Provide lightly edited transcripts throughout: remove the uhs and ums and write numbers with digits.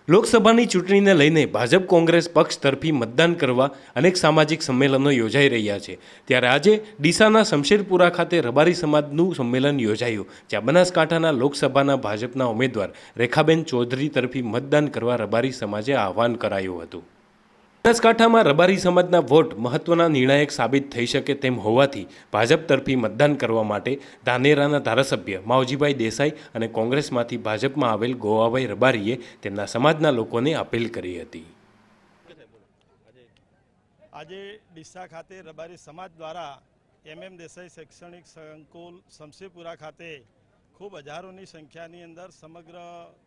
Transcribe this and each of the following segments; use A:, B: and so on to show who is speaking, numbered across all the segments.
A: લોકસભાની ચૂંટણીને લઈને ભાજપ કોંગ્રેસ પક્ષ તરફી મતદાન કરવા અનેક સામાજિક સંમેલનો યોજાઈ રહ્યા છે। ત્યારે આજે ડીસાના શમશેરપુરા ખાતે રબારી સમાજનું સંમેલન યોજાયું, જ્યાં બનાસકાંઠાના લોકસભાના ભાજપના ઉમેદવાર રેખાબેન ચૌધરી તરફી મતદાન કરવા રબારી સમાજે આહવાન કરાયું હતું। બનાસકાંઠામાં રબારી સમાજના વોટ મહત્વના નિર્ણાયક સાબિત થઈ શકે તેમ હોવાથી ભાજપ તરફી મતદાન કરવા માટે ધાનેરાના ધારાસભ્ય માવજીભાઈ દેસાઈ અને કોંગ્રેસમાંથી ભાજપમાં આવેલ ગોવાભાઈ રબારીએ તેમના સમાજના લોકોને અપીલ કરી હતી।
B: આજે ડીસા ખાતે રબારી સમાજ દ્વારા MM દેસાઈ શૈક્ષણિક સંકુલ શમશેરપુરા ખાતે ખૂબ હજારોની સંખ્યાની અંદર સમગ્ર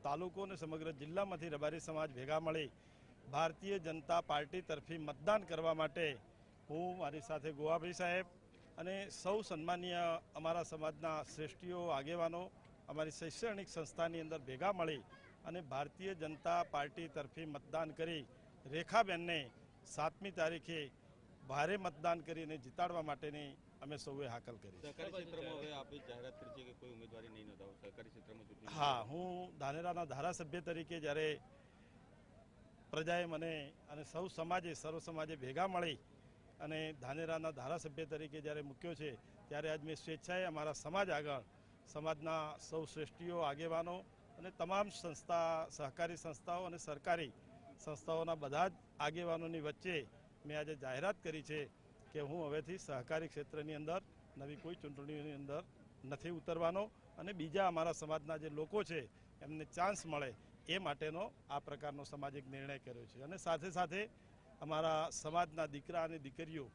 B: તાલુકો અને સમગ્ર જિલ્લામાંથી રબારી સમાજ ભેગા મળી ભારતીય જનતા પાર્ટી તરફી મતદાન કરવા માટે હું, મારી સાથે ગોવાભાઈ સાહેબ અને સૌ સન્માનીય અમારા સમાજના શ્રેષ્ઠીઓ આગેવાનો અમારી શૈક્ષણિક સંસ્થાની અંદર ભેગા મળી અને ભારતીય જનતા પાર્ટી તરફી મતદાન કરી રેખાબેનને 7મી તારીખે ભારે મતદાન કરીને જીતાડવા માટેની અમે સૌએ હાકલ કરી। હા, હું ધાનેરાના ધારાસભ્ય તરીકે જ્યારે પ્રજાએ મને અને સૌ સમાજે સર્વ સમાજે ભેગા મળી અને ધાનેરાના ધારાસભ્ય તરીકે જ્યારે મૂક્યો છે, ત્યારે આજ મેં સ્વેચ્છાએ અમારા સમાજ આગળ સમાજના સૌ શ્રેષ્ઠીઓ આગેવાનો અને તમામ સંસ્થા, સહકારી સંસ્થાઓ અને સરકારી સંસ્થાઓના બધા જ આગેવાનોની વચ્ચે મેં આજે જાહેરાત કરી છે કે હું હવેથી સહકારી ક્ષેત્રની અંદર નવી કોઈ ચૂંટણીની અંદર નથી ઉતરવાનો અને બીજા અમારા સમાજના જે લોકો છે એમને ચાન્સ મળે એ માટેનો આ પ્રકારનો સામાજિક નિર્ણય કર્યો છે। અને સાથે સાથે અમારા સમાજના દીકરા અને દીકરીઓ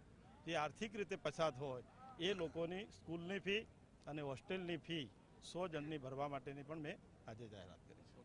B: જે આર્થિક રીતે પછાત હોય એ લોકોની સ્કૂલની ફી અને હોસ્ટેલની ફી 100 જણની ભરવા માટેની પણ મેં આજે જાહેરાત કરી છે।